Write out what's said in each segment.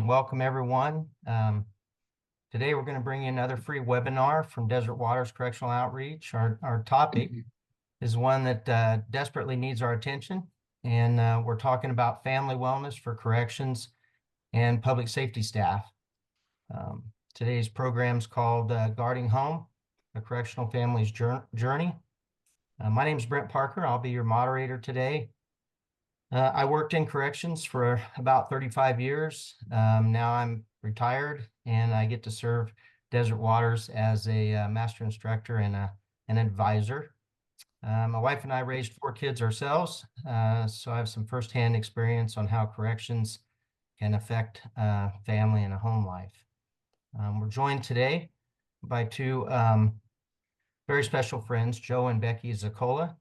Welcome everyone. Today we're going to bring you another free webinar from Waters Correctional Outreach. Our topic is one that desperately needs our attention, and we're talking about family wellness for corrections and public safety staff. Today's program is called Guarding Home, a Correctional Family's Journey. My name is Brent Parker. I'll be your moderator today. I worked in corrections for about 35 years. Now I'm retired, and I get to serve Desert Waters as a master instructor and an advisor. My wife and I raised 4 kids ourselves, so I have some firsthand experience on how corrections can affect family and a home life. We're joined today by 2 very special friends, Joe and Becky Zacola.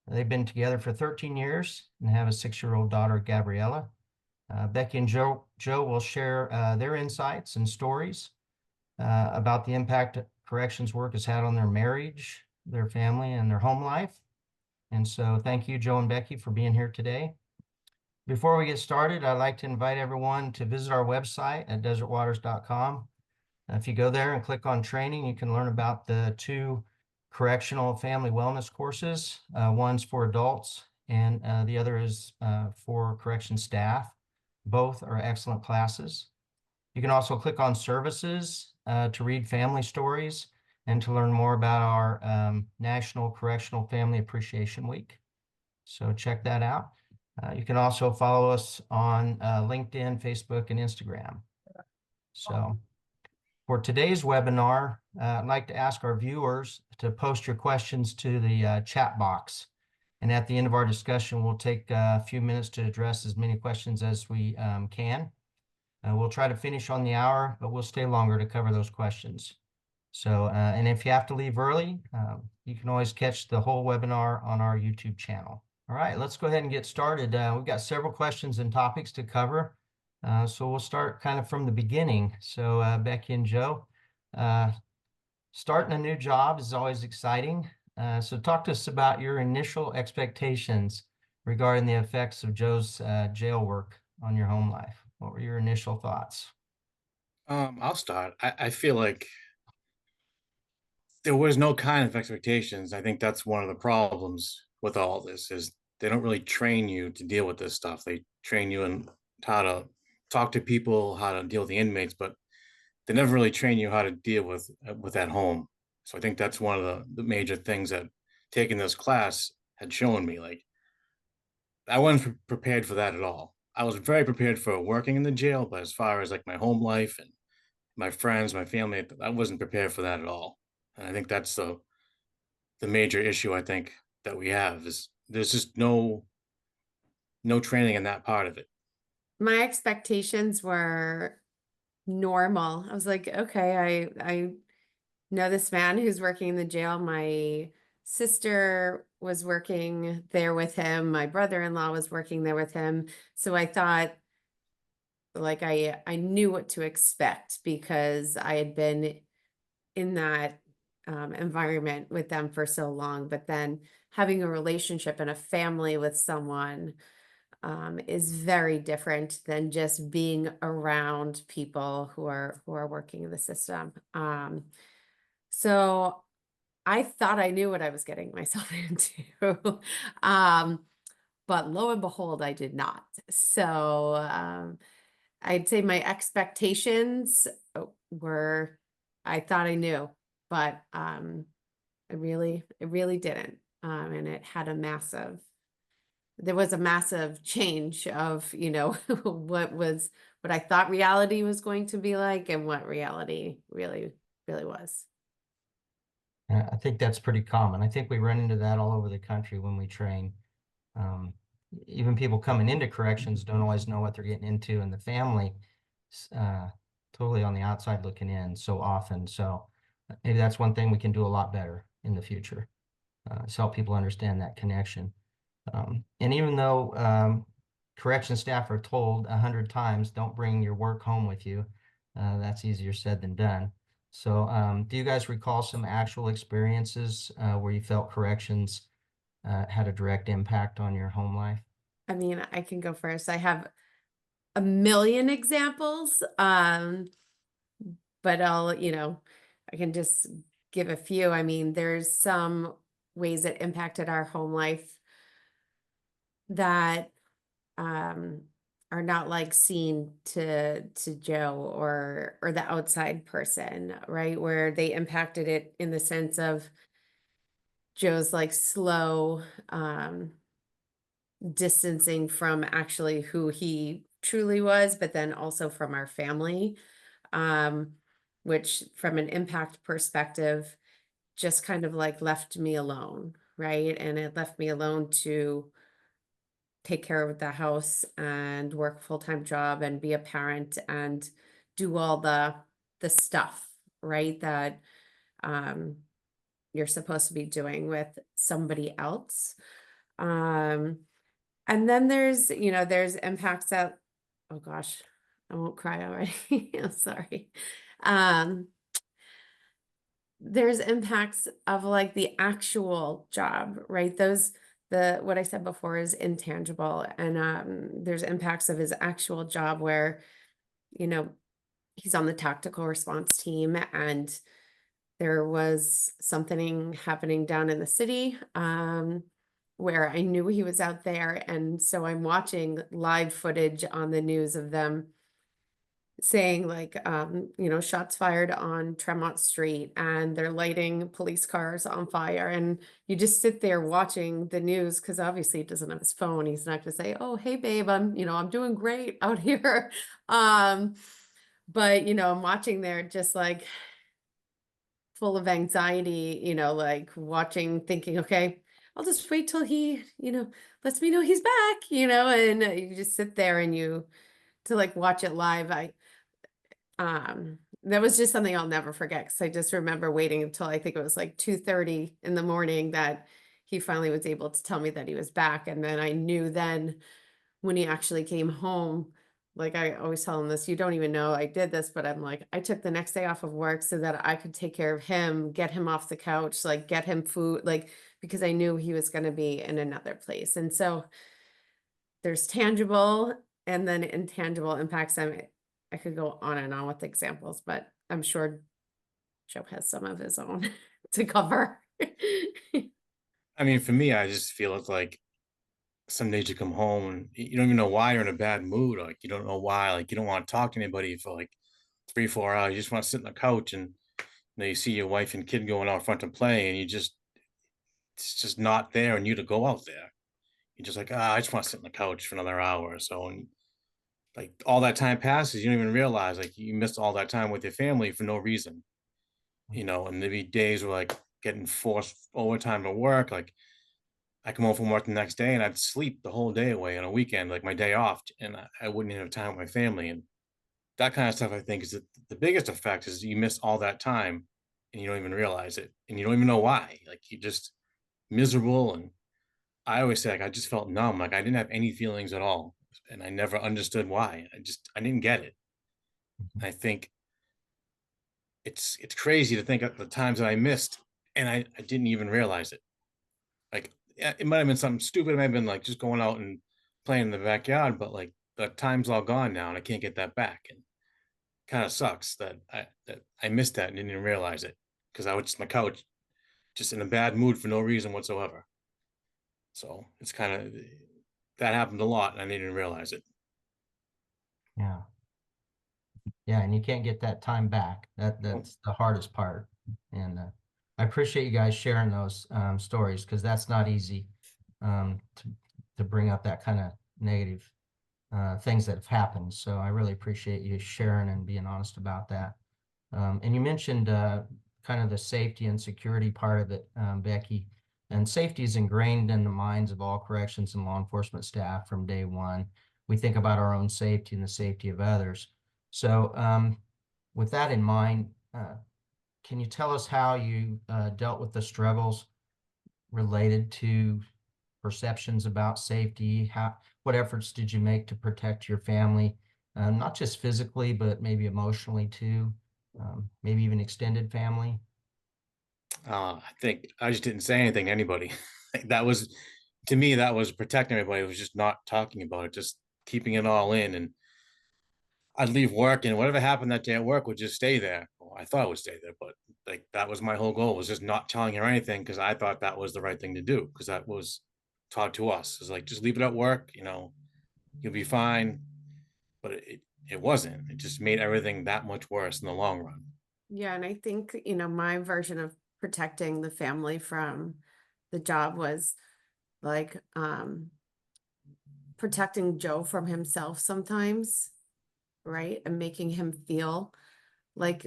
They've been together for 13 years and have a 6-year-old daughter, Gabriella. Becky and Joe will share their insights and stories about the impact corrections work has had on their marriage, their family, and their home life. And so thank you, Joe and Becky, for being here today. Before we get started, I'd like to invite everyone to visit our website at desertwaters.com. If you go there and click on training, you can learn about the 2 correctional family wellness courses. One's for adults, and the other is for correction staff. Both are excellent classes. You can also click on services to read family stories and to learn more about our National Correctional Family Appreciation Week. So check that out. You can also follow us on LinkedIn, Facebook, and Instagram. So for today's webinar, I'd like to ask our viewers to post your questions to the chat box. And at the end of our discussion, we'll take a few minutes to address as many questions as we can. We'll try to finish on the hour, but we'll stay longer to cover those questions. So, and if you have to leave early, you can always catch the whole webinar on our YouTube channel. All right, let's go ahead and get started. We've got several questions and topics to cover. So we'll start kind of from the beginning. So Becky and Joe, starting a new job is always exciting. So talk to us about your initial expectations regarding the effects of Joe's jail work on your home life. What were your initial thoughts? I'll start. I feel like there was no kind of expectations. I think that's one of the problems with all this is they don't really train you to deal with this stuff. They train you in how to talk to people, how to deal with the inmates, but they never really train you how to deal with at home. So I think that's one of the major things that taking this class had shown me. Like I wasn't prepared for that at all. I was very prepared for working in the jail, but as far as like my home life and my friends, my family, I wasn't prepared for that at all. And I think that's the major issue I think that we have is there's just no training in that part of it. My expectations were normal. I was like, okay, I know this man who's working in the jail. My sister was working there with him. My brother-in-law was working there with him. So I thought like I knew what to expect because I had been in that environment with them for so long. But then having a relationship and a family with someone is very different than just being around people who are working in the system. So I thought I knew what I was getting myself into. But lo and behold, I did not. So I'd say my expectations were, I thought I knew, but it really didn't. And it had there was a massive change of, what I thought reality was going to be like and what reality really was. I think that's pretty common. I think we run into that all over the country when we train. Even people coming into corrections don't always know what they're getting into, and the family totally on the outside looking in so often. So maybe that's one thing we can do a lot better in the future, is help people understand that connection. And even though correction staff are told 100 times, don't bring your work home with you, that's easier said than done. So do you guys recall some actual experiences where you felt corrections had a direct impact on your home life? I mean, I can go first. I have a million examples. But I can just give a few. I mean, there's some ways that impacted our home life that um, are not like seen to Joe or the outside person, right? Where they impacted it in the sense of Joe's like slow distancing from actually who he truly was, but then also from our family, um, which from an impact perspective, just kind of like left me alone, right? And it left me alone to take care of the house and work a full-time job and be a parent and do all the stuff, right? That um you're supposed to be doing with somebody else. Um and then there's impacts that, oh gosh, I won't cry already. I'm sorry. Um there's impacts of like the actual job, right? The what I said before is intangible, and there's impacts of his actual job where, you know, he's on the tactical response team, and there was something happening down in the city, where I knew he was out there, and so I'm watching live footage on the news of them saying like, shots fired on Tremont Street, and they're lighting police cars on fire. And you just sit there watching the news because obviously he doesn't have his phone. He's not going to say, "Oh, hey, babe, I'm doing great out here." Um, but I'm watching there just like full of anxiety, like watching, thinking, okay, I'll just wait till he, lets me know he's back, and you just sit there and to like watch it live. That was just something I'll never forget, because I just remember waiting until I think it was like 2:30 in the morning that he finally was able to tell me that he was back. And then I knew then when he actually came home, like I always tell him this, you don't even know I did this, but I'm like, I took the next day off of work so that I could take care of him, get him off the couch, like get him food, like, because I knew he was going to be in another place. And so there's tangible and then intangible impacts. I could go on and on with examples, but I'm sure Joe has some of his own to cover. I mean, for me, I just feel it's like some days you come home and you don't even know why you're in a bad mood. Like you don't know why. Like you don't want to talk to anybody for like 3, 4 hours. You just want to sit on the couch and you see your wife and kid going out front to play, and it's just not there, and you to go out there. You're just like, I just want to sit on the couch for another hour or so, and like all that time passes, you don't even realize like you missed all that time with your family for no reason, and there'd be days where like getting forced overtime to work. Like I come home from work the next day and I'd sleep the whole day away on a weekend, like my day off, and I wouldn't even have time with my family. And that kind of stuff, I think, is the biggest effect is you miss all that time and you don't even realize it. And you don't even know why. Like you just miserable. And I always say, like, I just felt numb. Like I didn't have any feelings at all. And I never understood why. I didn't get it. I think it's crazy to think of the times that I missed and I didn't even realize it. Like it might have been something stupid. It might have been like just going out and playing in the backyard, but like the time's all gone now and I can't get that back. And kind of sucks that I missed that and didn't even realize it because I was just on the couch, just in a bad mood for no reason whatsoever. So it's kind of that happened a lot and I didn't even realize it. Yeah. Yeah, and you can't get that time back. Nope. That's the hardest part. And I appreciate you guys sharing those stories, because that's not easy to bring up that kind of negative things that have happened. So I really appreciate you sharing and being honest about that. And you mentioned kind of the safety and security part of it, Becky. And safety is ingrained in the minds of all corrections and law enforcement staff from day one. We think about our own safety and the safety of others. So with that in mind, can you tell us how you dealt with the struggles related to perceptions about safety? What efforts did you make to protect your family, not just physically, but maybe emotionally too, maybe even extended family? I think I just didn't say anything to anybody. That was, to me, that was protecting everybody. It was just not talking about it, just keeping it all in. And I'd leave work and whatever happened that day at work would just stay there. Well, I thought it would stay there, but like that was my whole goal, was just not telling her anything because I thought that was the right thing to do, because that was taught to us. It's like, just leave it at work, you'll be fine. But it wasn't. It just made everything that much worse in the long run. Yeah, and I think, my version of protecting the family from the job was like protecting Joe from himself sometimes, right? And making him feel like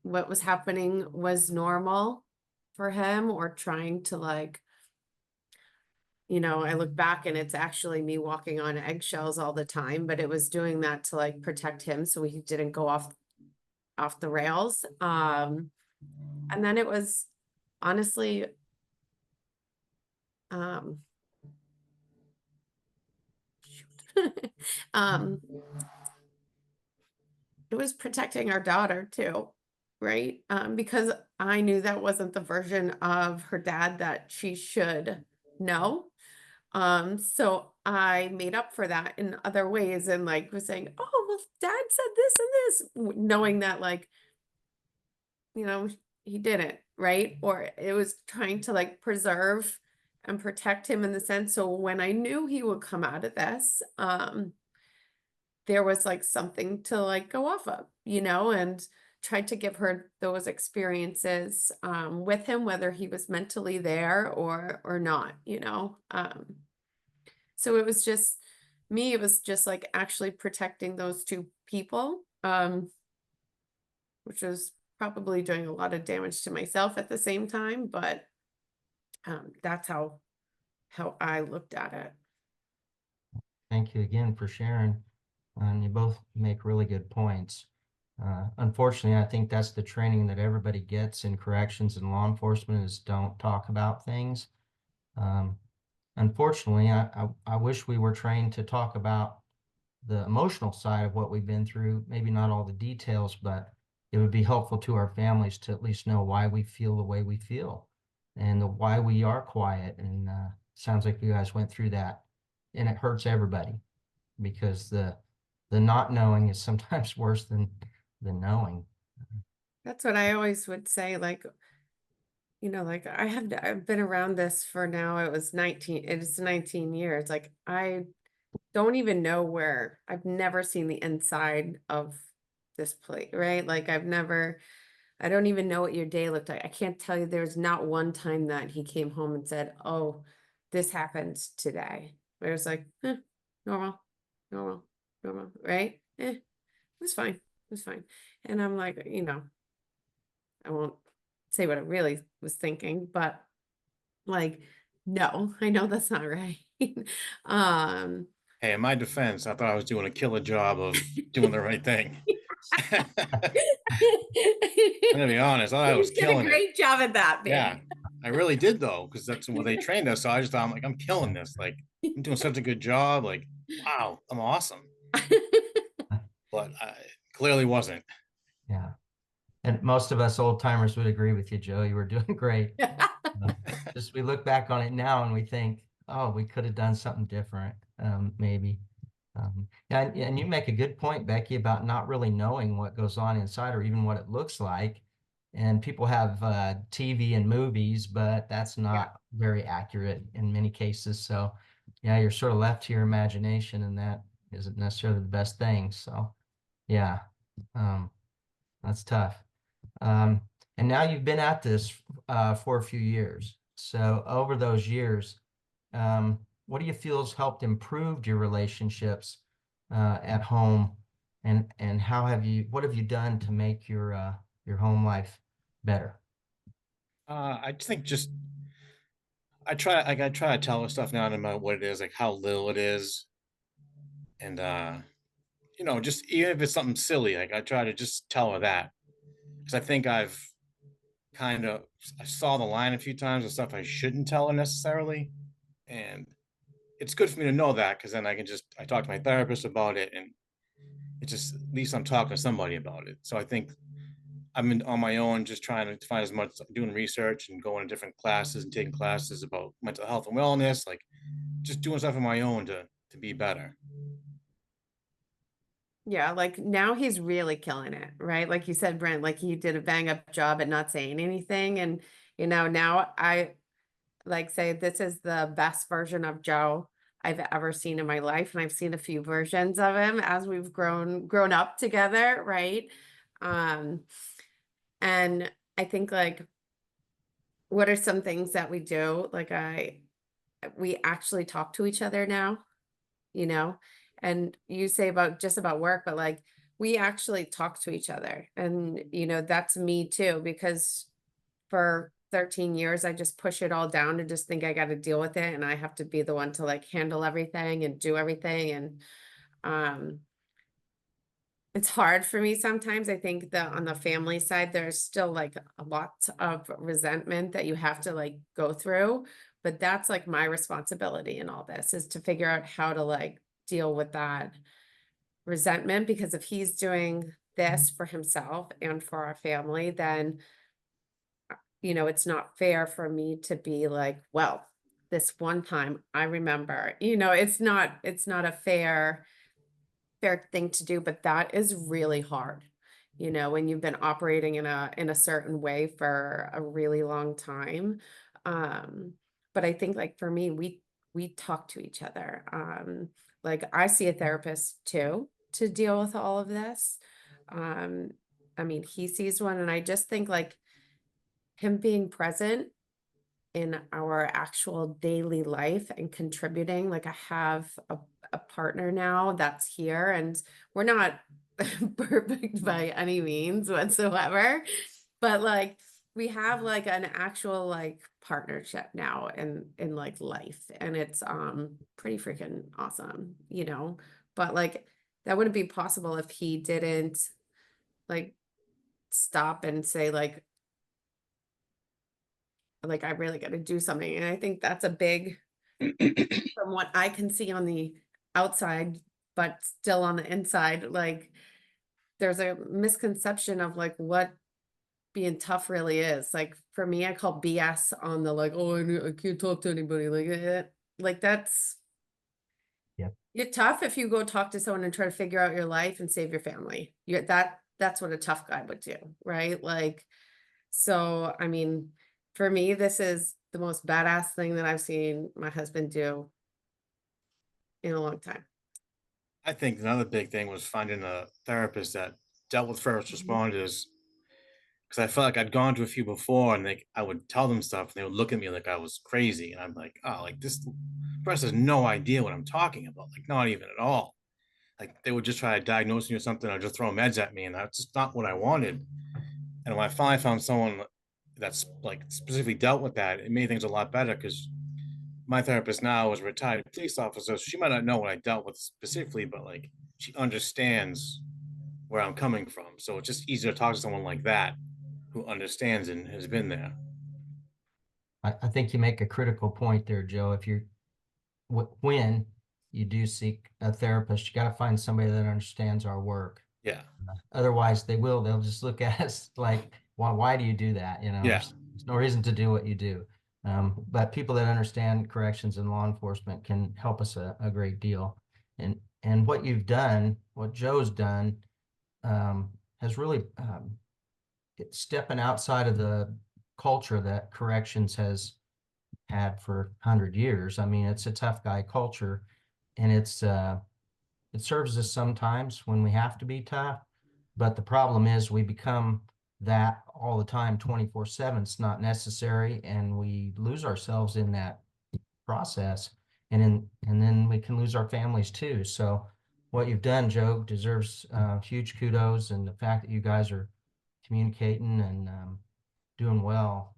what was happening was normal for him, or trying to like, I look back and it's actually me walking on eggshells all the time, but it was doing that to like protect him so he didn't go off the rails. And then it was honestly, um, um, it was protecting our daughter too, right? Because I knew that wasn't the version of her dad that she should know. So I made up for that in other ways and like was saying, oh, well, dad said this and this, knowing that like, you know, he didn't, right? Or it was trying to like preserve and protect him in the sense. So when I knew he would come out of this, there was like something to like go off of, and tried to give her those experiences with him, whether he was mentally there or not, so it was just me, it was just like actually protecting those two people, which was probably doing a lot of damage to myself at the same time, but that's how I looked at it. Thank you again for sharing. And you both make really good points. Unfortunately, I think that's the training that everybody gets in corrections and law enforcement, is don't talk about things. Unfortunately, I wish we were trained to talk about the emotional side of what we've been through, maybe not all the details, but it would be helpful to our families to at least know why we feel the way we feel and why we are quiet. And sounds like you guys went through that, and it hurts everybody because the not knowing is sometimes worse than knowing. That's what I always would say, like, like I've been around this for now, it's 19 years. Like I don't even know where, I've never seen the inside of this place, right? Like I don't even know what your day looked like. I can't tell you, there's not one time that he came home and said, oh, this happened today. It was like, normal, normal, normal, right? It was fine. It was fine. And I'm like, I won't say what I really was thinking, but like, no, I know that's not right. um Hey, in my defense, I thought I was doing a killer job of doing the right thing. I'm gonna be honest, I thought I was you did a killing it. great job at that, Yeah, babe. I really did though, because that's what they trained us. So I just thought, I'm like, I'm killing this. Like, I'm doing such a good job. Like, wow, I'm awesome. But I clearly wasn't. Yeah. And most of us old timers would agree with you, Joe. You were doing great. Just we look back on it now and we think, oh, we could have done something different, maybe. And you make a good point, Becky, about not really knowing what goes on inside or even what it looks like. And people have TV and movies, but that's not very accurate in many cases. So, yeah, you're sort of left to your imagination, and that isn't necessarily the best thing. So, yeah, that's tough. Um, and now you've been at this for a few years. So over those years, what do you feel has helped improve your relationships at home, and what have you done to make your home life better? I just think I try to tell her stuff now about what it is, like how little it is. And just even if it's something silly, like I try to just tell her that. Because I think I saw the line a few times of stuff I shouldn't tell her necessarily. And it's good for me to know that, because then I talk to my therapist about it, and it's just, at least I'm talking to somebody about it. So I think I'm on my own, just trying to find as much, doing research and going to different classes and taking classes about mental health and wellness, like just doing stuff on my own to be better. Yeah, like now he's really killing it, right? Like you said, Brent, like he did a bang up job at not saying anything. And, now I like say this is the best version of Joe I've ever seen in my life. And I've seen a few versions of him as we've grown up together, right? Um, and I think like what are some things that we do? Like we actually talk to each other now, you know, and you say about just about work, but like we actually talk to each other. And, that's me too, because for 13 years, I just push it all down and just think I got to deal with it. And I have to be the one to like handle everything and do everything. And, um, it's hard for me sometimes. I think that on the family side, there's still like a lot of resentment that you have to like go through. But that's like my responsibility in all this is to figure out how to like deal with that resentment. Because if he's doing this for himself and for our family, then, it's not fair for me to be like, well, this one time I remember, it's not a fair thing to do, but that is really hard, when you've been operating in a certain way for a really long time. Um, but I think like for me, we talk to each other. Like I see a therapist too to deal with all of this. Um, I mean, he sees one, and I just think like him being present in our actual daily life and contributing. Like I have a partner now that's here, and we're not perfect by any means whatsoever, but like we have like an actual like partnership now in like life, and it's pretty freaking awesome, but like that wouldn't be possible if he didn't like stop and say like I really got to do something. And I think that's a big, from what I can see on the outside, but still on the inside, like there's a misconception of like what being tough really is. Like for me, I call BS on the like, oh, I can't talk to anybody. Like that's, Yep. you're tough if you go talk to someone and try to figure out your life and save your family. That's what a tough guy would do, right? Like, so, I mean, for me, this is the most badass thing that I've seen my husband do in a long time. I think another big thing was finding a therapist that dealt with first responders, because I felt like I'd gone to a few before, and I would tell them stuff and they would look at me like I was crazy. And I'm like, oh, like this person has no idea what I'm talking about. Like, not even at all. Like they would just try to diagnose me or something or just throw meds at me. And that's just not what I wanted. And when I finally found someone that's like specifically dealt with that, it made things a lot better, because my therapist now is a retired police officer. So she might not know what I dealt with specifically, but like she understands where I'm coming from. So it's just easier to talk to someone like that who understands and has been there. I think you make a critical point there, Joe. If you're when you do seek a therapist, you got to find somebody that understands our work. Yeah. Otherwise, they'll just look at us like, why do you do that? Yeah. There's no reason to do what you do. But people that understand corrections and law enforcement can help us a great deal. And what you've done, what Joe's done, has really stepping outside of the culture that corrections has had for 100 years. I mean, it's a tough guy culture, and it serves us sometimes when we have to be tough. But the problem is we become that all the time, 24/7. It's not necessary, and we lose ourselves in that process, and then we can lose our families too. So what you've done, Joe, deserves huge kudos, and the fact that you guys are communicating and doing well.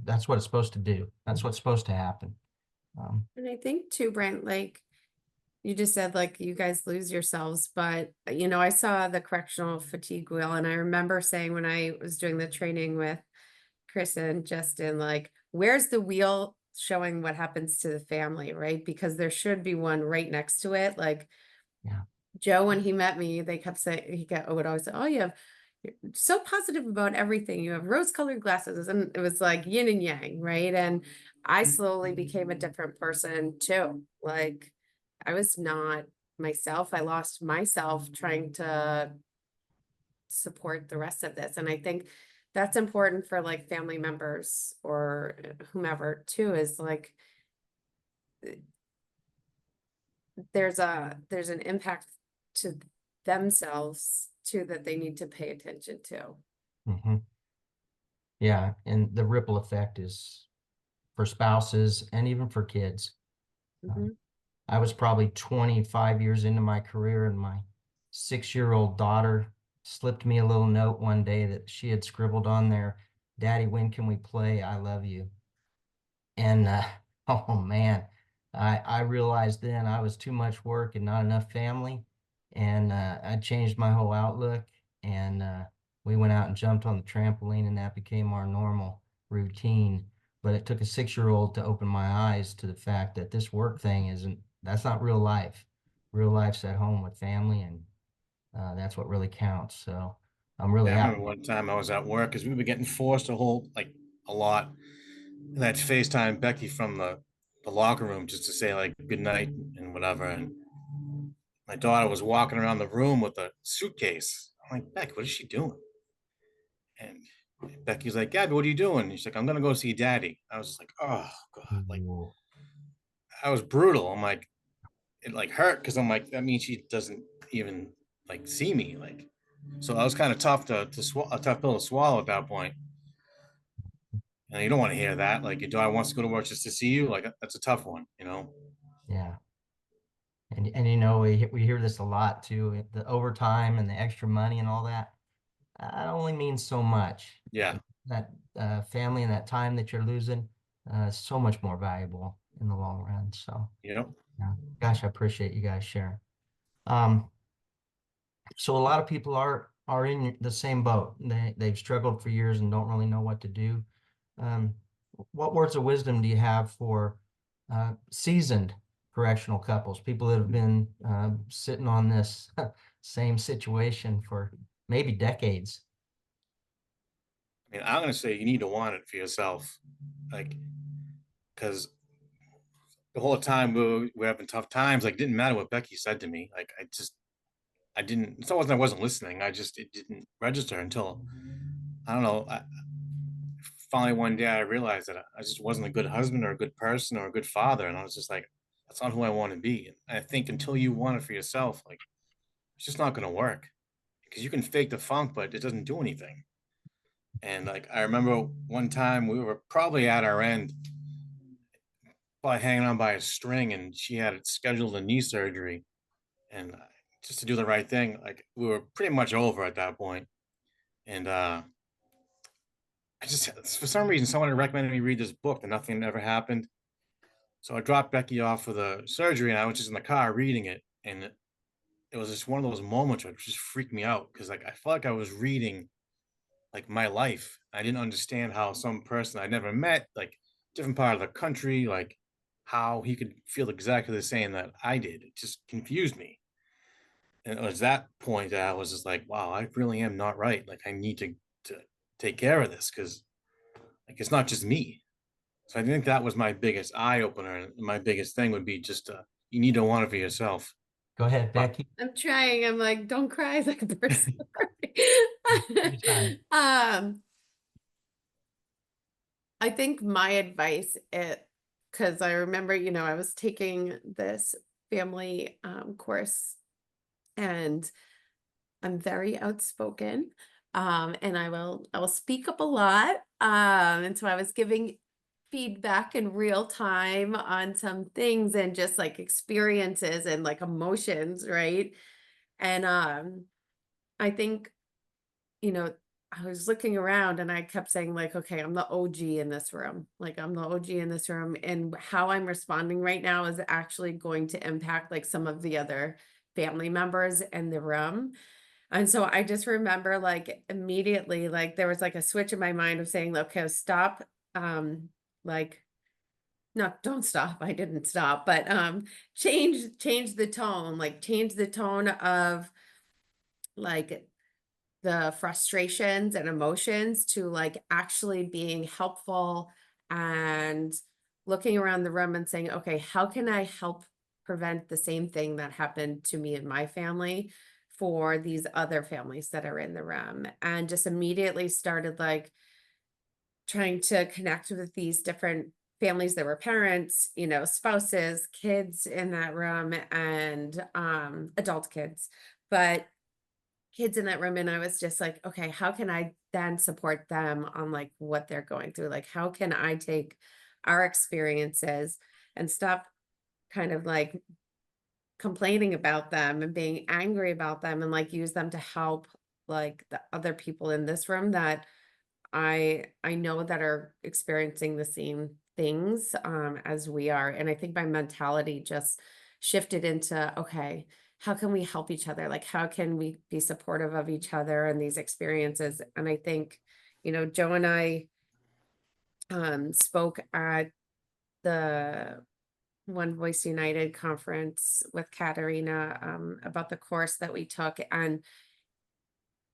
That's what it's supposed to do. That's what's supposed to happen. And I think too, Brent, like you just said, like you guys lose yourselves, but I saw the correctional fatigue wheel, and I remember saying when I was doing the training with Chris and Justin, like, where's the wheel showing what happens to the family, right? Because there should be one right next to it. Like Yeah. Joe, when he met me, they kept saying would always say, "Oh, you're so positive about everything. You have rose-colored glasses," and it was like yin and yang, right? And I slowly became a different person too. Like I was not myself. I lost myself trying to support the rest of this. And I think that's important for like family members or whomever too, is like there's an impact to themselves too that they need to pay attention to. Mhm. Yeah, and the ripple effect is for spouses and even for kids. Mhm. I was probably 25 years into my career, and my 6-year-old daughter slipped me a little note one day that she had scribbled on there, "Daddy, when can we play? I love you." And oh man, I realized then I was too much work and not enough family. And I changed my whole outlook. And we went out and jumped on the trampoline, and that became our normal routine. But it took a 6-year-old to open my eyes to the fact that this work thing that's not real life. Real life's at home with family, and that's what really counts. So I'm really Yeah, I happy. remember one time I was at work because we were getting forced to hold like a lot. And I'd FaceTime Becky from the locker room just to say like good night and whatever. And my daughter was walking around the room with a suitcase. I'm like, Becky, what is she doing? And Becky's like, Gabby, what are you doing? And she's like, I'm gonna go see daddy. I was just like, oh God, like Ooh, I was brutal. I'm like, it like hurt because I'm like, that means she doesn't even like see me. Like, so I was kind of tough to swallow, a tough pill to swallow at that point. And you don't want to hear that. Like your daughter wants to go to work just to see you. Like that's a tough one, you know? yeah. And you know, we hear this a lot too, the overtime and the extra money and all that. It only means so much. Yeah. That family and that time that you're losing is so much more valuable in the long run. So, You know? yeah, gosh, I appreciate you guys sharing. Um, so a lot of people are in the same boat. They've struggled for years and don't really know what to do. Um, what words of wisdom do you have for seasoned correctional couples, people that have been sitting on this same situation for maybe decades? I mean, I'm gonna say you need to want it for yourself. Like, because the whole time we were having tough times, like, it didn't matter what Becky said to me. Like, I didn't, it's not wasn't I wasn't listening. It didn't register until, I don't know, finally one day I realized that I just wasn't a good husband or a good person or a good father. And I was just like, that's not who I want to be. And I think until you want it for yourself, like, it's just not gonna work because you can fake the funk, but it doesn't do anything. And like, I remember one time we were probably at our end, probably hanging on by a string, and she had scheduled a knee surgery. And just to do the right thing, like we were pretty much over at that point. And I just, for some reason, someone had recommended me read this book, and nothing ever happened. So I dropped Becky off for the surgery, and I was just in the car reading it. And it was just one of those moments where it just freaked me out because like I felt like I was reading like my life. I didn't understand how some person I never met, like different part of the country, like how he could feel exactly the same that I did. It just confused me. And it was that point that I was just like, wow, I really am not right. Like I need to take care of this because like it's not just me. So I think that was my biggest eye opener. And my biggest thing would be just you need to want it for yourself. Go ahead, But Becky. I'm trying. I'm like, don't cry like a person. Anytime. I think my advice because I remember, I was taking this family course, and I'm very outspoken. And I will speak up a lot. And so I was giving feedback in real time on some things and just like experiences and like emotions, right? And I think, you know, I was looking around and I kept saying like, okay, I'm the OG in this room. Like I'm the OG in this room, and how I'm responding right now is actually going to impact like some of the other family members in the room. And so I just remember like immediately, like there was like a switch in my mind of saying, okay, stop. Like, no, don't stop. I didn't stop, but change the tone, like change the tone of like the frustrations and emotions to like actually being helpful and looking around the room and saying, okay, how can I help prevent the same thing that happened to me and my family for these other families that are in the room, and just immediately started like trying to connect with these different families that were parents, you know, spouses, kids in that room, and adult kids, but kids in that room. And I was just like, okay, how can I then support them on like what they're going through? Like, how can I take our experiences and stop kind of like complaining about them and being angry about them, and like use them to help like the other people in this room that I know that are experiencing the same things as we are. And I think my mentality just shifted into, okay, how can we help each other? Like, how can we be supportive of each other and these experiences? And I think, you know, Joe and I spoke at the One Voice United conference with Katarina about the course that we took. And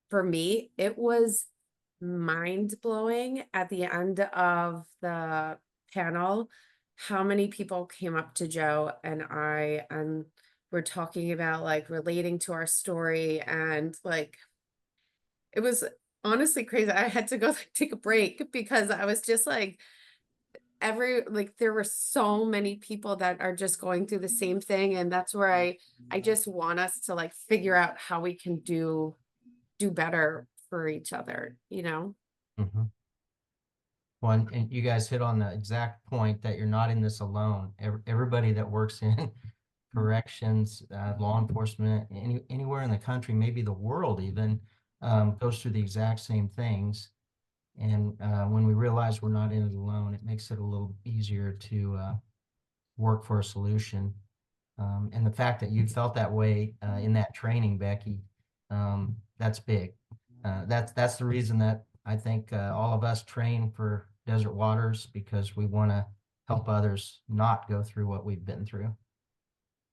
for me, it was mind blowing at the end of the panel how many people came up to Joe and I and were talking about like relating to our story, and like it was honestly crazy. I had to go like, take a break because I was just like there were so many people that are just going through the same thing, and that's where I just want us to like figure out how we can do better for each other, you know? Mhm. Well, and you guys hit on the exact point that you're not in this alone. Everybody that works in corrections, law enforcement, anywhere in the country, maybe the world even, goes through the exact same things. And when we realize we're not in it alone, it makes it a little easier to work for a solution. And the fact that you felt that way in that training, Becky, that's big. That's the reason that I think all of us train for Desert Waters, because we want to help others not go through what we've been through.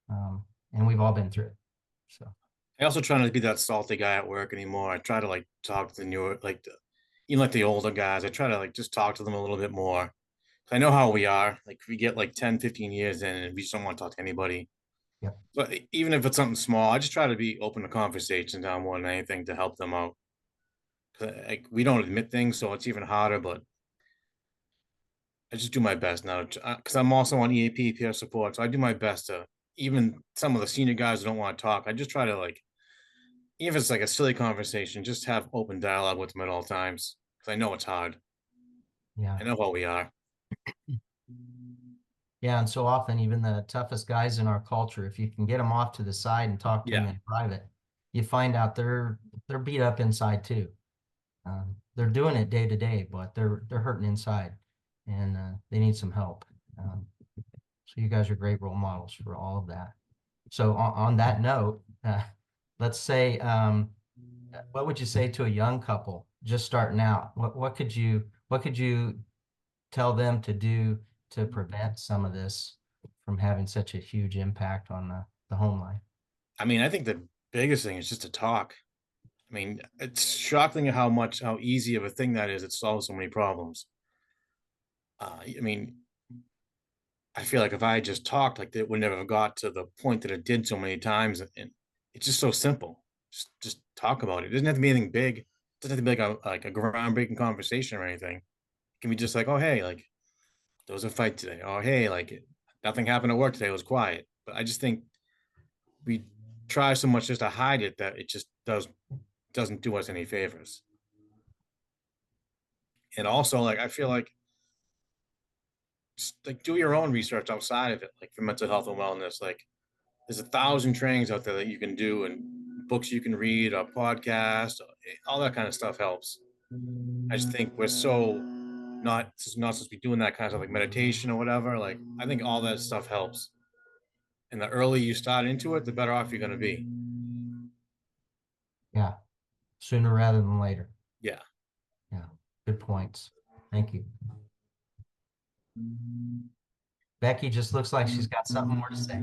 And we've all been through it. So, I also try not to be that salty guy at work anymore. I try to like talk to the newer, like even like the older guys. I try to like just talk to them a little bit more. I know how we are. Like we get like 10, 15 years in and we just don't want to talk to anybody. yeah, But even if it's something small, I just try to be open to conversation now more than anything to help them out. 'Cause, like we don't admit things, so it's even harder. But I just do my best now because I'm also on EAP peer support, so I do my best to even some of the senior guys who don't want to talk. I just try to like even if it's like a silly conversation, just have open dialogue with them at all times because I know it's hard. yeah. I know how we are. Yeah, and so often even the toughest guys in our culture, if you can get them off to the side and talk to them Yeah. in private, you find out they're beat up inside too. They're doing it day to day, but they're hurting inside, and they need some help. So you guys are great role models for all of that. So on that note, let's say, what would you say to a young couple just starting out? What could you tell them to do to prevent some of this from having such a huge impact on the home life? I mean, I think the biggest thing is just to talk. I mean, it's shocking how easy of a thing that is. It solves so many problems. I mean, I feel like if I had just talked, like it would never have got to the point that it did so many times, and it's just so simple. Just talk about it. It doesn't have to be anything big. It doesn't have to be like a groundbreaking conversation or anything. It can be just like, oh hey, like there was a fight today. Oh hey, like nothing happened at work today. It was quiet. But I just think we try so much just to hide it that it just doesn't do us any favors. And also, like I feel like just like do your own research outside of it, like for mental health and wellness. Like there's 1,000 trainings out there that you can do and books you can read or podcasts, all that kind of stuff helps. I just think we're so not supposed to be doing that kind of stuff like meditation or whatever. Like I think all that stuff helps. And the earlier you start into it, the better off you're going to be. Yeah, sooner rather than later. Yeah. Yeah, good points. Thank you. Becky just looks like she's got something more to say.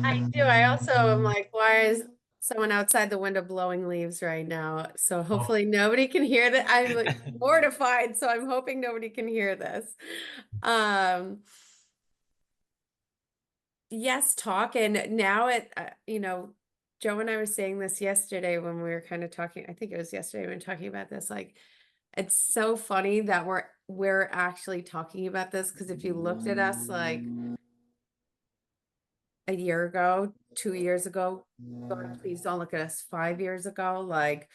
I do. I also am like, why is someone outside the window blowing leaves right now? So hopefully nobody can hear that. I'm like mortified, so I'm hoping nobody can hear this. Um, yes, talk. And now Joe and I were saying this yesterday when we were kind of talking. I think it was yesterday when we were talking about this. Like, it's so funny that we're actually talking about this, because if you looked at us like a year ago, 2 years ago, God, please don't look at us 5 years ago, like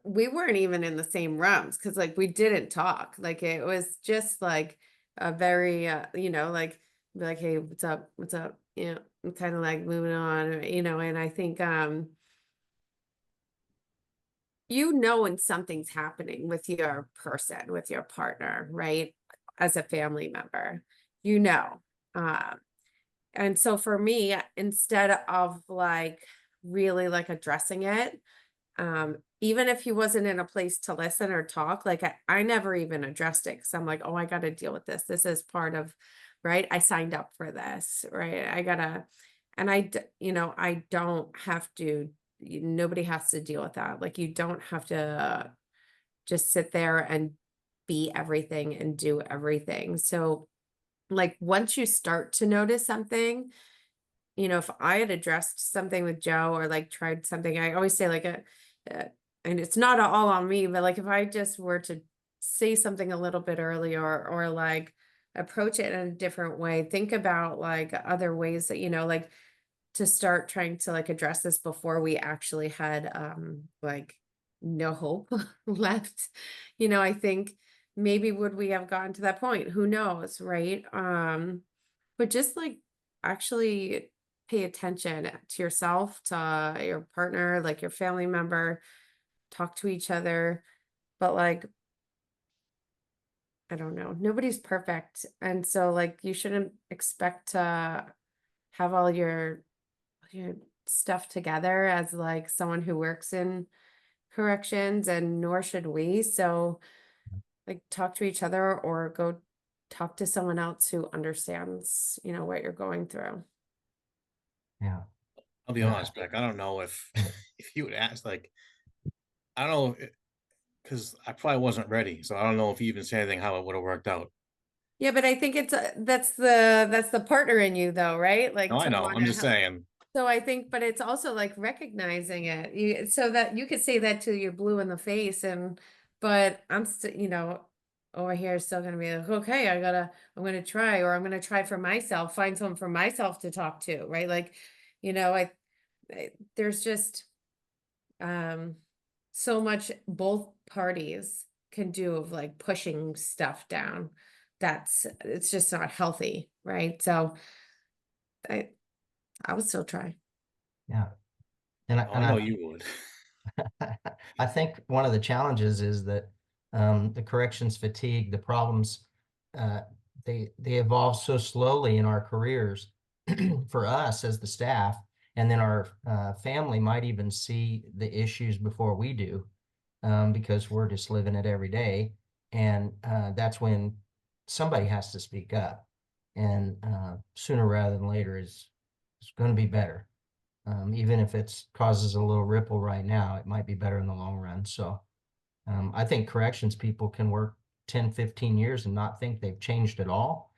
we weren't even in the same rooms, because like we didn't talk. Like it was just like a very like, be like, hey, what's up, what's up, kind of like moving on, and I think when something's happening with your person, with your partner, right? As a family member, you know. Um, and so for me, instead of like really like addressing it, even if he wasn't in a place to listen or talk, like I never even addressed it, because I'm like, oh, I got to deal with this. This is part of, right? I signed up for this, right? I gotta, and I don't have to, nobody has to deal with that. Like you don't have to just sit there and be everything and do everything. So like once you start to notice something, if I had addressed something with Joe or like tried something, I always say like and it's not all on me, but like if I just were to say something a little bit earlier, or like approach it in a different way, think about like other ways that, like to start trying to like address this before we actually had like no hope left. I think maybe would we have gotten to that point? Who knows, right? But just like actually pay attention to yourself, to your partner, like your family member, talk to each other. But like, I don't know, nobody's perfect. And so like you shouldn't expect to have all your stuff together as like someone who works in corrections, and nor should we. So like talk to each other or go talk to someone else who understands, what you're going through. Yeah. I'll be And honest, Beck. I don't know if yeah. if you would ask, like, I don't know, because I probably wasn't ready, so I don't know if you even say anything how it would have worked out. Yeah, but I think that's the partner in you though, right? Like No, I to know. want I'm to just help. saying. So I think, but it's also like recognizing it, so that you could say that till you're blue in the face, but I'm still, over here still gonna be like, okay, I'm gonna try, or I'm gonna try for myself, find someone for myself to talk to, right? Like, there's just um so much both parties can do of like pushing stuff down. It's just not healthy, right? So I I would still try. Yeah. And Oh, I know you would. I think one of the challenges is that the corrections fatigue, the problems, uh, they evolve so slowly in our careers for us as the staff, and then our family might even see the issues before we do, because we're just living it every day, and that's when somebody has to speak up, and sooner rather than later is going to be better. Even if it causes a little ripple right now, it might be better in the long run. So I think corrections people can work 10, 15 years and not think they've changed at all.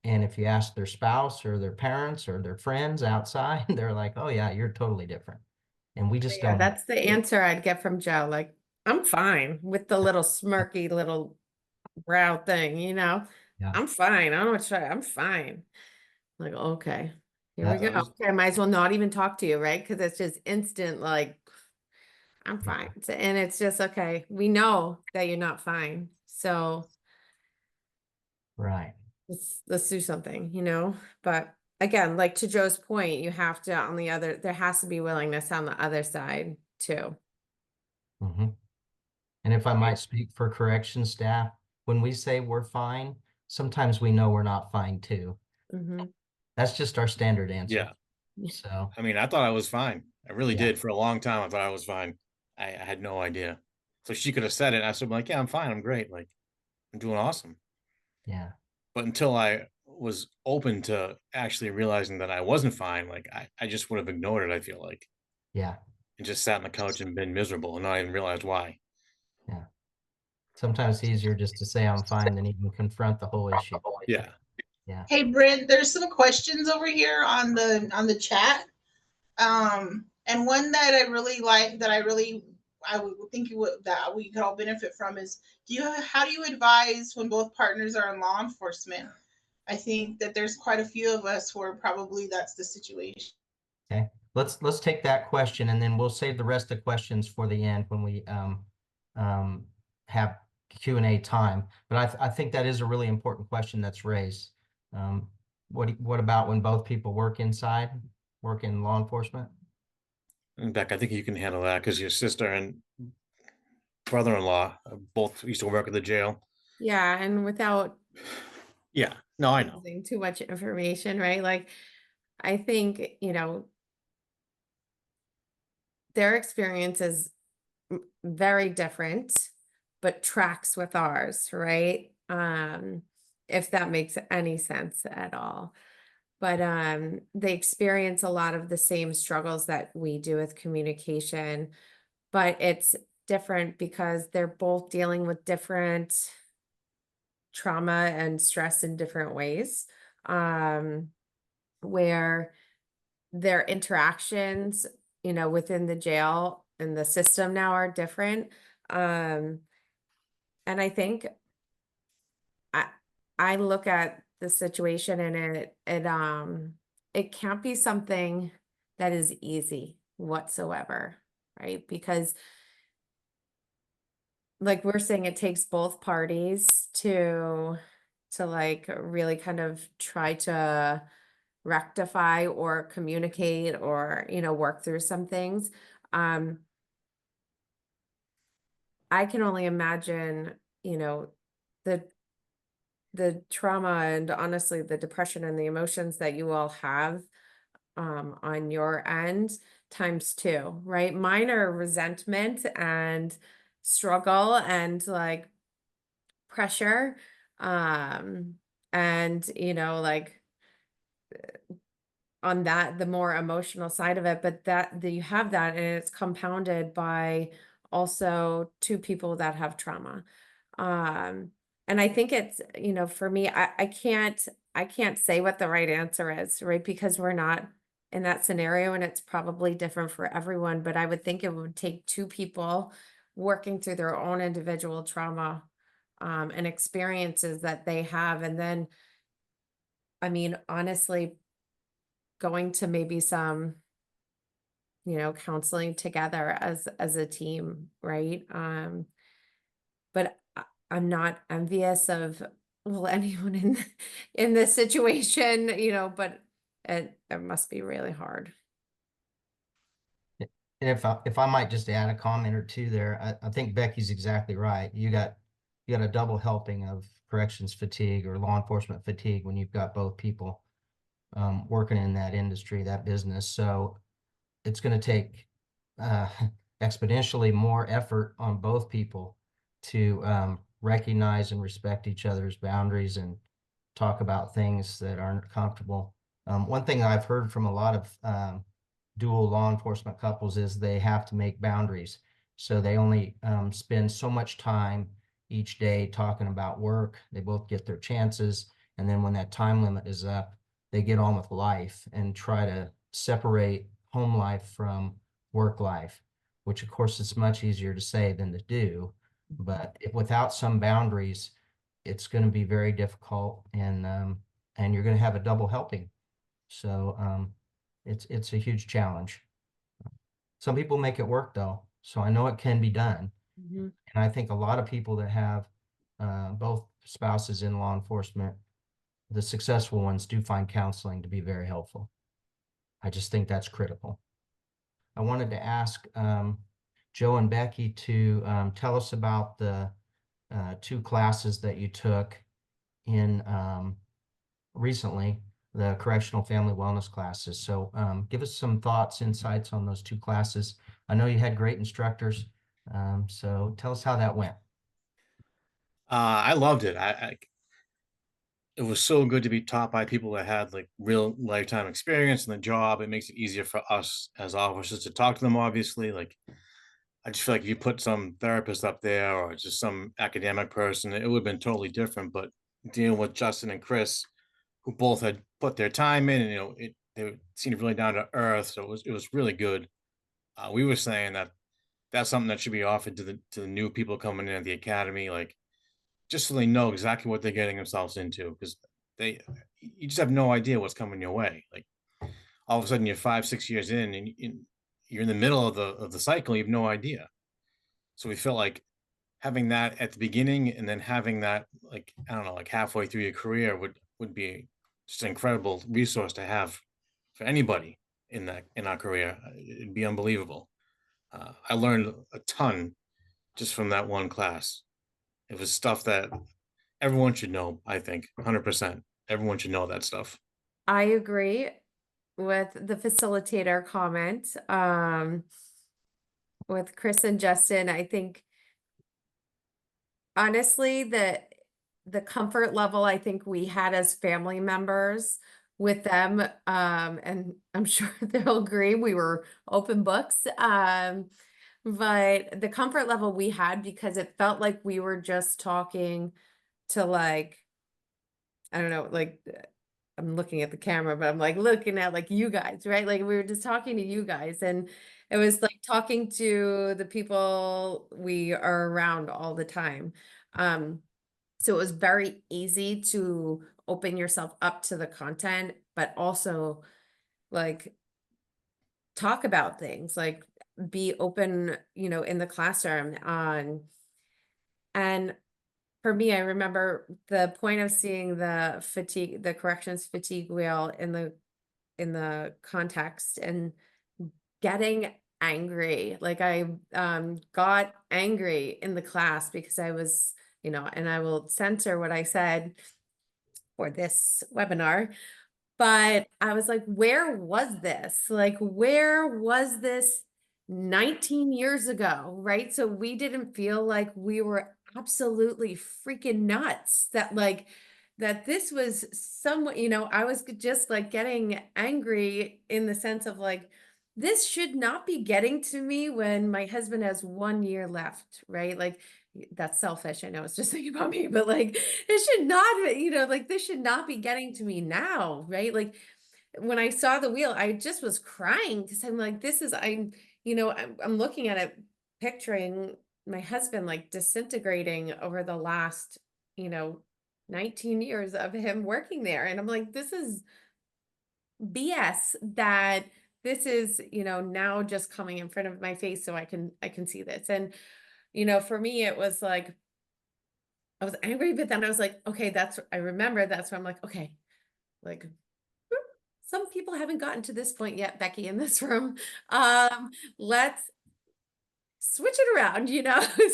And if you ask their spouse or their parents or their friends outside, they're like, oh yeah, you're totally different. And we just Yeah, don't know. that's the answer I'd get from Joe. Like, I'm fine with the little smirky little brow thing. Yeah. I'm fine. I don't know what to try. I'm fine. Like, okay, here we That, go. I was, Okay, I might as well not even talk to you, right? Because it's just instant, like, I'm yeah, fine. And it's just, okay, we know that you're not fine. So right. let's do something. But again, like to Joe's point, you have to, there has to be willingness on the other side too. hmm And if I might speak for correction staff, when we say we're fine, sometimes we know we're not fine too. Mm-hmm. That's just our standard answer. yeah. So, I mean, I thought I was fine. I really yeah, did. For a long time, I thought I was fine. I had no idea. So she could have said it. I said, like, yeah, I'm fine. I'm great. Like, I'm doing awesome. yeah, But until I was open to actually realizing that I wasn't fine, like, I just would have ignored it, I feel like, yeah, and just sat on the couch and been miserable and not even realized why. yeah. Sometimes it's easier just to say I'm fine than even confront the whole issue. Yeah. Yeah. Hey Brent, there's some questions over here on the chat. And one that I really like, I would think that we could all benefit from is, how do you advise when both partners are in law enforcement? I think that there's quite a few of us where probably that's the situation. Okay, let's take that question, and then we'll save the rest of the questions for the end when we have Q&A time. But I think that is a really important question that's raised. What about when both people work in law enforcement? And Beck, I think you can handle that because your sister and brother-in-law both used to work at the jail. Yeah, and without Yeah, no, I know. using too much information, right? Like, I think, their experience is very different, but tracks with ours, right? If that makes any sense at all. But they experience a lot of the same struggles that we do with communication, but it's different because they're both dealing with different trauma and stress in different ways. Where their interactions, within the jail and the system now are different. And I think I look at the situation, and it can't be something that is easy whatsoever, right? Because like we're saying, it takes both parties to like really kind of try to rectify or communicate or work through some things. I can only imagine the trauma and honestly the depression and the emotions that you all have on your end times two, right? Mine are resentment and struggle and like pressure, and like on that, the more emotional side of it, but that you have that, and it's compounded by also two people that have trauma. And I think it's, for me, I can't say what the right answer is, right? Because we're not in that scenario, and it's probably different for everyone, but I would think it would take two people working through their own individual trauma, and experiences that they have. And then, I mean, honestly, going to maybe some counseling together as a team, right? But I'm not envious of, well, anyone in this situation, but it must be really hard. And if I might just add a comment or two there, I think Becky's exactly right. You got a double helping of corrections fatigue or law enforcement fatigue when you've got both people working in that industry, that business. So it's going to take exponentially more effort on both people to recognize and respect each other's boundaries and talk about things that aren't comfortable. One thing I've heard from a lot of dual law enforcement couples is they have to make boundaries. So they only spend so much time each day talking about work. They both get their chances. And then when that time limit is up, they get on with life and try to separate home life from work life, which of course is much easier to say than to do. But without some boundaries, it's going to be very difficult, and you're going to have a double helping. So it's a huge challenge. Some people make it work though, so I know it can be done. Mhm. And I think a lot of people that have both spouses in law enforcement, the successful ones, do find counseling to be very helpful. I just think that's critical. I wanted to ask Joe and Becky to tell us about the two classes that you took in recently, the correctional family wellness classes. So give us some thoughts, insights on those two classes. I know you had great instructors, so tell us how that went. I loved it. It was so good to be taught by people that had like real lifetime experience in the job. It makes it easier for us as officers to talk to them, obviously. Like, I just feel like if you put some therapist up there or just some academic person, it would have been totally different. But dealing with Justin and Chris, who both had put their time in, and they seemed really down to earth. So it was really good. We were saying that that's something that should be offered to the new people coming in at the academy, like just so they know exactly what they're getting themselves into, because you just have no idea what's coming your way. Like all of a sudden you're 5, 6 years in, and you're in the middle of the cycle. You have no idea. So we felt like having that at the beginning, and then having that, like, I don't know, like halfway through your career would be just an incredible resource to have for anybody in our career. It'd be unbelievable. I learned a ton just from that one class. It was stuff that everyone should know. I think 100%. Everyone should know that stuff. I agree with the facilitator comment. With Chris and Justin, I think honestly the comfort level I think we had as family members with them, and I'm sure they'll agree, we were open books. But the comfort level we had, because it felt like we were just talking to, like, I don't know, like, I'm looking at the camera, but I'm like looking at like you guys, right? Like we were just talking to you guys, and it was like talking to the people we are around all the time. So it was very easy to open yourself up to the content, but also like talk about things, like be open, in the classroom. And for me, I remember the point of seeing the corrections fatigue wheel in the context and getting angry. Like I got angry in the class because I was, and I will censor what I said for this webinar, but I was like, where was this? Like, where was this 19 years ago, right? So we didn't feel like we were absolutely freaking nuts that this was somewhat, I was just like getting angry in the sense of like, this should not be getting to me when my husband has 1 year left, right? Like, that's selfish. I know it's just thinking about me, but like, it should not, like this should not be getting to me now, right? Like when I saw the wheel, I just was crying because I'm like, I'm looking at it, picturing my husband like disintegrating over the last, 19 years of him working there. And I'm like, this is BS that this is, now just coming in front of my face so I can see this. And, for me, it was like, I was angry, but then I was like, okay, I remember that's where I'm like, okay, like, some people haven't gotten to this point yet, Becky, in this room. Let's switch it around,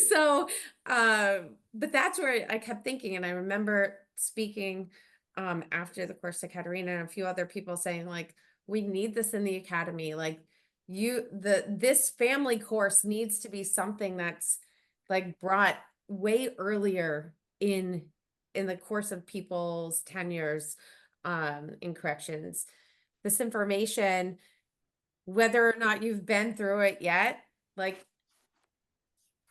So, but that's where I kept thinking, and I remember speaking after the course to Katerina and a few other people saying, like, we need this in the academy. Like, this family course needs to be something that's like brought way earlier in the course of people's tenures in corrections. This information, whether or not you've been through it yet, like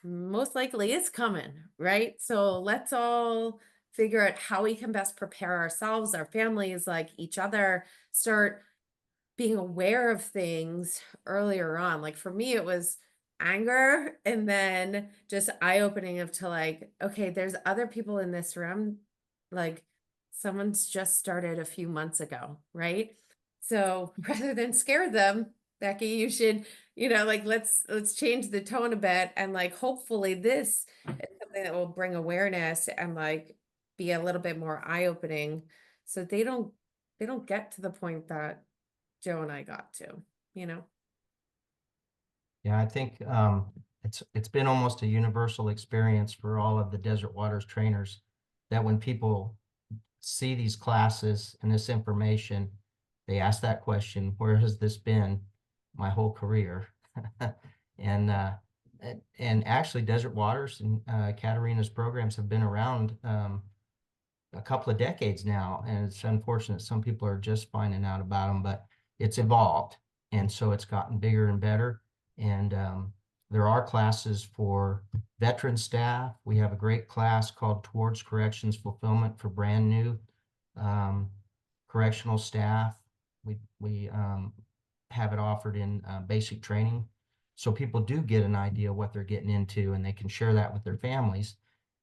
most likely it's coming, right? So let's all figure out how we can best prepare ourselves, our families, like each other, start being aware of things earlier on. Like for me, it was anger, and then just eye-opening of to like, okay, there's other people in this room, like someone's just started a few months ago, right? So rather than scare them, Becky, you should, like let's change the tone a bit, and like hopefully this is something that will bring awareness and like be a little bit more eye-opening, so they don't get to the point that Joe and I got to, Yeah, I think it's been almost a universal experience for all of the Desert Waters trainers that when people see these classes and this information, they ask that question, where has this been my whole career? And actually Desert Waters and Katerina's programs have been around a couple of decades now, and it's unfortunate some people are just finding out about them, but it's evolved, and so it's gotten bigger and better. And there are classes for veteran staff. We have a great class called Towards Corrections Fulfillment for brand new correctional staff. We have it offered in basic training. So people do get an idea what they're getting into, and they can share that with their families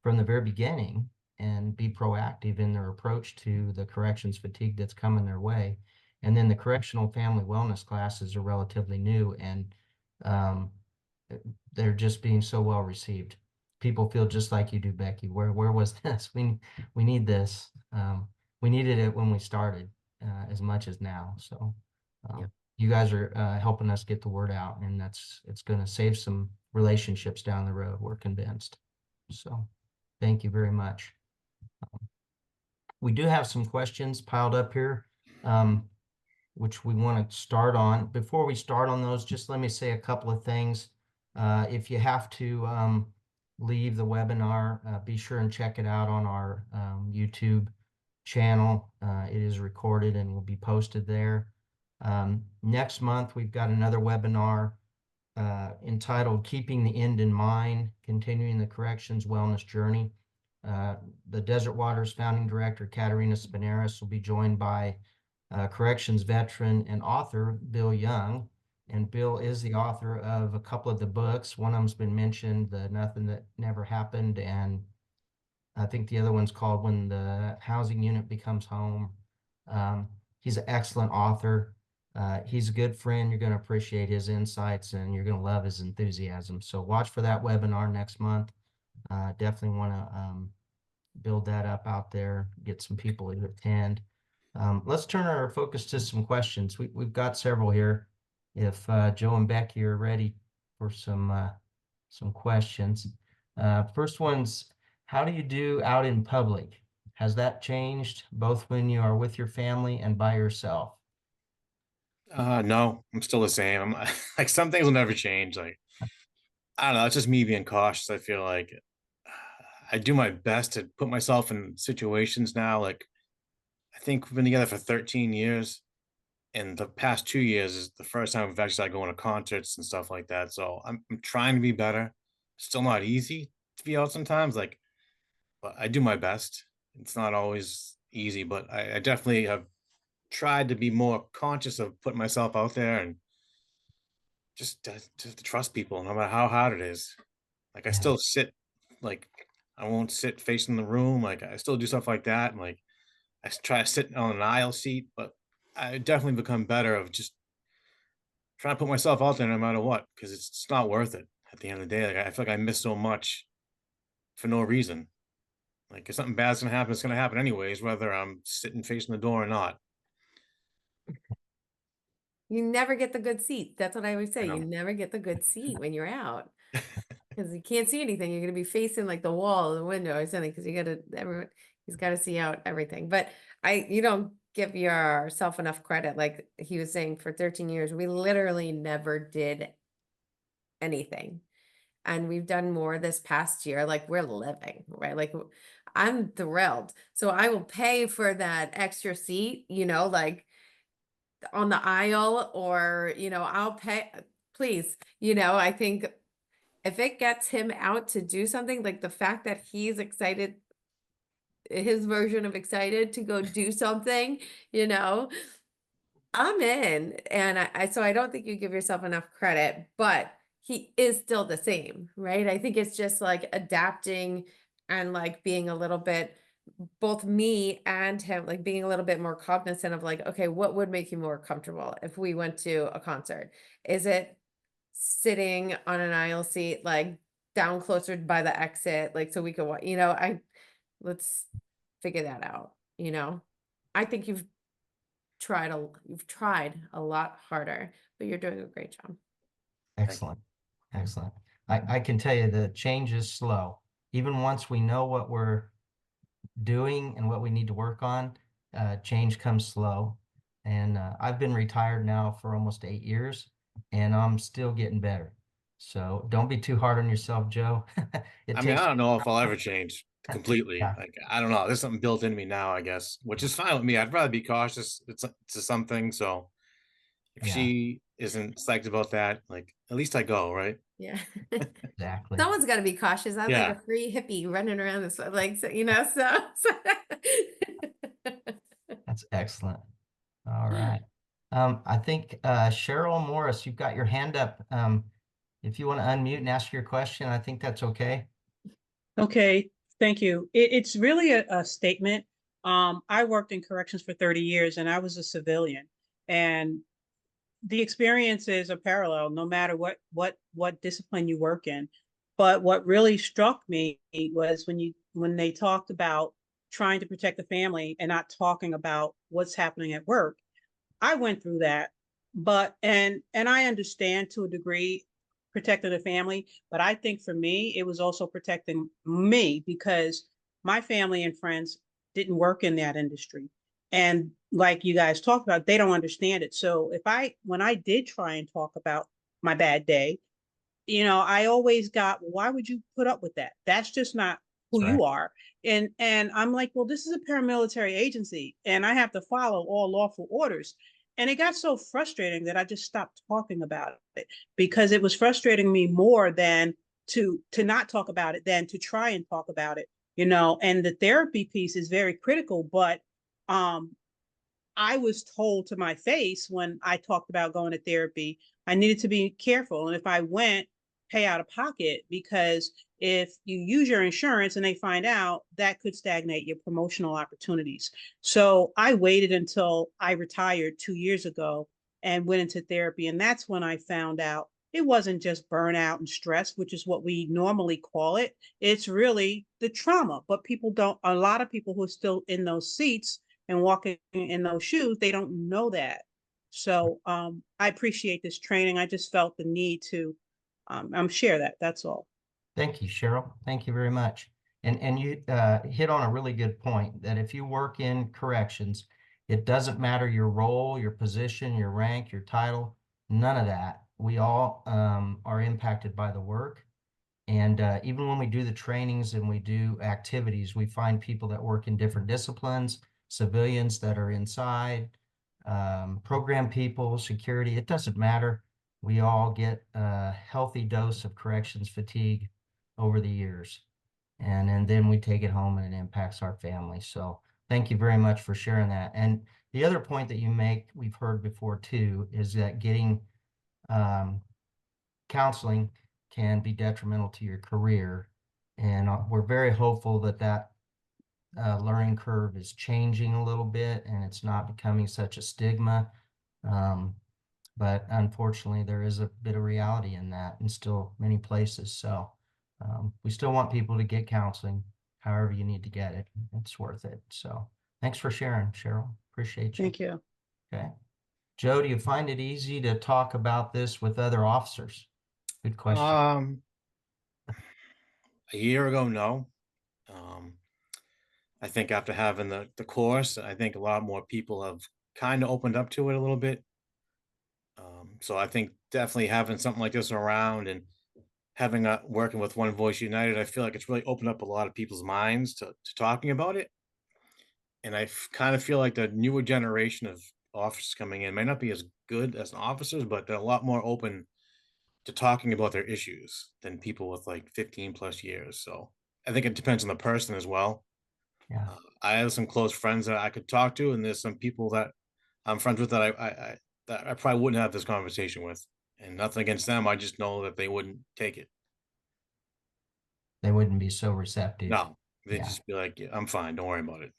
from the very beginning and be proactive in their approach to the corrections fatigue that's coming their way. And then the correctional family wellness classes are relatively new, and they're just being so well received. People feel just like you do, Becky. Where was this? We need this. We needed it when we started as much as now. So Yep. you guys are helping us get the word out, and it's going to save some relationships down the road. We're convinced. So thank you very much. We do have some questions piled up here, which we want to start on. Before we start on those, just let me say a couple of things. If you have to leave the webinar, be sure and check it out on our YouTube channel. It is recorded and will be posted there. Next month, we've got another webinar entitled Keeping the End in Mind, Continuing the Corrections Wellness Journey. The Desert Waters founding director, Katerina Spinaris, will be joined by corrections veteran and author, Bill Young. And Bill is the author of a couple of the books. One of them's been mentioned, The Nothing That Never Happened, and I think the other one's called When the Housing Unit Becomes Home. He's an excellent author. He's a good friend. You're going to appreciate his insights, and you're going to love his enthusiasm. So watch for that webinar next month. Definitely want to build that up out there, get some people to attend. Let's turn our focus to some questions. We've got several here. If Joe and Becky are ready for some questions. First one's, how do you do out in public? Has that changed both when you are with your family and by yourself? No, I'm still the same. I'm like, some things will never change. Like, I don't know, it's just me being cautious. I feel like I do my best to put myself in situations now. Like, I think we've been together for 13 years, and the past 2 years is the first time we've actually started going to concerts and stuff like that. So I'm trying to be better. Still not easy to be out sometimes. Like, but I do my best. It's not always easy, but I definitely have tried to be more conscious of putting myself out there and just to trust people, no matter how hard it is. Like, I Yeah. still sit, like, I won't sit facing the room. Like, I still do stuff like that. And like, try to sit on an aisle seat, but I definitely become better of just trying to put myself out there no matter what, because it's not worth it at the end of the day. Like, I feel like I miss so much for no reason. Like, if something bad's gonna happen, it's gonna happen anyways, whether I'm sitting facing the door or not. You never get the good seat. That's what I always say. I You know. never get the good seat when you're out because you can't see anything. You're going to be facing like the wall or the window or something because everyone, he's got to see out everything. But you don't give yourself enough credit. Like he was saying, for 13 years, we literally never did anything. And we've done more this past year. Like we're living, right? Like I'm thrilled. So I will pay for that extra seat, like on the aisle, or I'll pay, please. I think if it gets him out to do something, like the fact that he's excited, his version of excited to go do something, I'm in. And so I don't think you give yourself enough credit, but he is still the same, right? I think it's just like adapting and like being a little bit, both me and him, like being a little bit more cognizant of like, okay, what would make you more comfortable if we went to a concert? Is it sitting on an aisle seat, like down closer by the exit, like so we could, let's figure that out. I think you've tried a lot harder, but you're doing a great job. Excellent. Excellent. I can tell you the change is slow. Even once we know what we're doing and what we need to work on, change comes slow. And I've been retired now for almost 8 years, and I'm still getting better. So don't be too hard on yourself, Joe. I mean, I don't know if I'll ever change Yeah. completely. Like, I don't know. There's something built into me now, I guess, which is fine with me. I'd rather be cautious to something. So if Yeah. she isn't psyched about that, like, at least I go, right? Yeah. Exactly. Someone's got to be cautious. I'm Yeah. like a free hippie running around this, like, so. That's excellent. All right. I think Cheryl Morris, you've got your hand up. If you want to unmute and ask your question, I think that's okay. Okay, thank you. It's really a statement. I worked in corrections for 30 years and I was a civilian, and the experiences are parallel no matter what discipline you work in. But what really struck me was when they talked about trying to protect the family and not talking about what's happening at work. I went through that, but and I understand to a degree protecting the family, but I think for me it was also protecting me because my family and friends didn't work in that industry. And like you guys talked about, they don't understand it. So when I did try and talk about my bad day, I always got, why would you put up with that? That's just not who That's you right. are. And I'm like, well, this is a paramilitary agency and I have to follow all lawful orders. And it got so frustrating that I just stopped talking about it because it was frustrating me more than to not talk about it than to try and talk about it, and the therapy piece is very critical, but I was told to my face when I talked about going to therapy, I needed to be careful. And if I went, pay out of pocket, because if you use your insurance and they find out, that could stagnate your promotional opportunities. So I waited until I retired 2 years ago and went into therapy. And that's when I found out it wasn't just burnout and stress, which is what we normally call it. It's really the trauma. But a lot of people who are still in those seats and walking in those shoes, they don't know that. So I appreciate this training. I just felt the need to share that. That's all. Thank you, Cheryl. Thank you very much. And you hit on a really good point that if you work in corrections, it doesn't matter your role, your position, your rank, your title, none of that. We all are impacted by the work. And even when we do the trainings and we do activities, we find people that work in different disciplines, civilians that are inside, program people, security. It doesn't matter. We all get a healthy dose of corrections fatigue over the years. And then we take it home and it impacts our family. So thank you very much for sharing that. And the other point that you make, we've heard before too, is that getting counseling can be detrimental to your career. And we're very hopeful that that learning curve is changing a little bit and it's not becoming such a stigma. But unfortunately, there is a bit of reality in that in still many places. So we still want people to get counseling, however you need to get it. It's worth it. So thanks for sharing, Cheryl. Appreciate you. Thank you. Okay. Joe, do you find it easy to talk about this with other officers? Good question. A year ago, no. I think after having the course, I think a lot more people have kind of opened up to it a little bit. So I think definitely having something like this around and having working with One Voice United, I feel like it's really opened up a lot of people's minds to talking about it. And I kind of feel like the newer generation of officers coming in may not be as good as officers, but they're a lot more open to talking about their issues than people with like 15 plus years. So I think it depends on the person as well. Yeah. I have some close friends that I could talk to, and there's some people that I'm friends with that I probably wouldn't have this conversation with. And nothing against them. I just know that they wouldn't take it. They wouldn't be so receptive. No, they'd Yeah. just be like, yeah, I'm fine. Don't worry about it.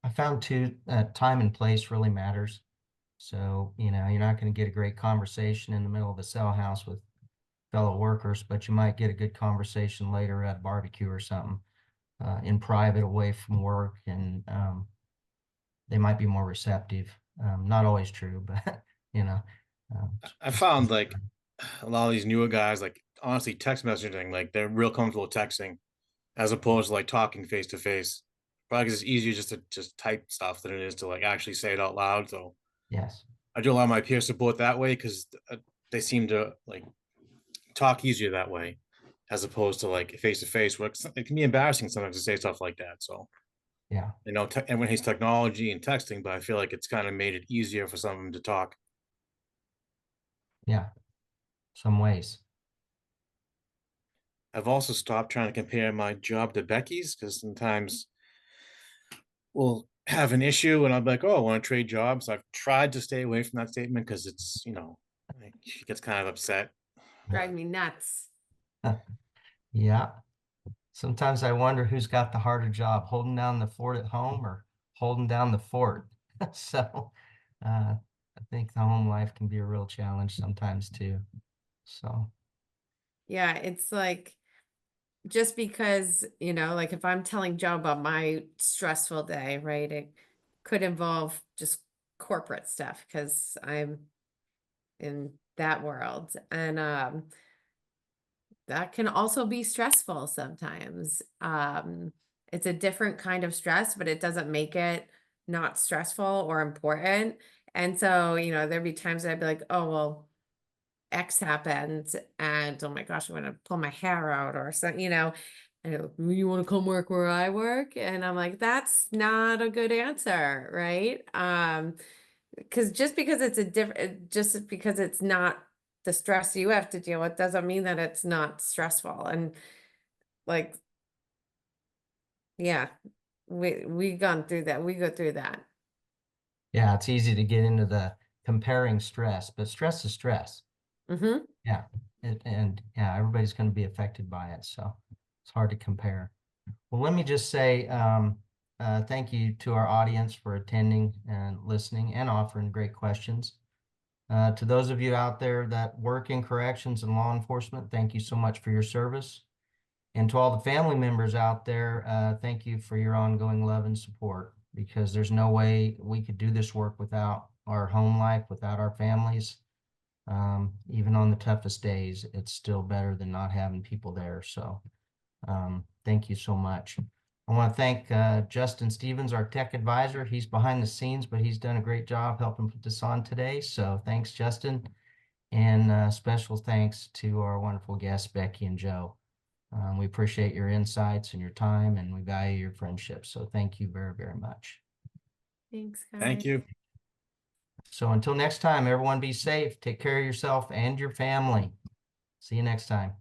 I found too, time and place really matters. So, you're not going to get a great conversation in the middle of a cell house with fellow workers, but you might get a good conversation later at a barbecue or something in private away from work. And they might be more receptive. Not always true, but, I found like a lot of these newer guys, like honestly, text messaging, like they're real comfortable texting as opposed to like talking face to face. Probably because it's easier just to just type stuff than it is to like actually say it out loud. So yes. I do a lot of my peer support that way because they seem to like talk easier that way as opposed to like face to face. It can be embarrassing sometimes to say stuff like that. So, Yeah. everyone hates technology and texting, but I feel like it's kind of made it easier for some of them to talk. Yeah. Some ways. I've also stopped trying to compare my job to Becky's because sometimes we'll have an issue and I'll be like, oh, I want to trade jobs. I've tried to stay away from that statement because it's, like, she gets kind of upset. Drive me nuts. Yeah. Sometimes I wonder who's got the harder job, holding down the fort at home or holding down the fort. So I think the home life can be a real challenge sometimes too. So Yeah, it's like just because, like if I'm telling Joe about my stressful day, right? It could involve just corporate stuff because I'm in that world. And that can also be stressful sometimes. It's a different kind of stress, but it doesn't make it not stressful or important. And so, there'd be times I'd be like, oh, well, X happened, and oh my gosh, I'm gonna pull my hair out or something, and you want to come work where I work? And I'm like, that's not a good answer, right? Because just because it's just because it's not the stress you have to deal with doesn't mean that it's not stressful. And like, yeah, we gone through that. We go through that. yeah, it's easy to get into the comparing stress, but stress is stress. Mm-hmm. Yeah. And yeah, everybody's going to be affected by it. So it's hard to compare. Well, let me just say thank you to our audience for attending and listening and offering great questions. To those of you out there that work in corrections and law enforcement, thank you so much for your service. And to all the family members out there, thank you for your ongoing love and support, because there's no way we could do this work without our home life, without our families. Even on the toughest days, it's still better than not having people there. So thank you so much. I want to thank Justin Stevens, our tech advisor. He's behind the scenes, but he's done a great job helping put this on today. So thanks, Justin. And special thanks to our wonderful guests, Becky and Joe. We appreciate your insights and your time, and we value your friendship. So thank you very, very much. Thanks, guys. Thank you. So until next time, everyone be safe. Take care of yourself and your family. See you next time.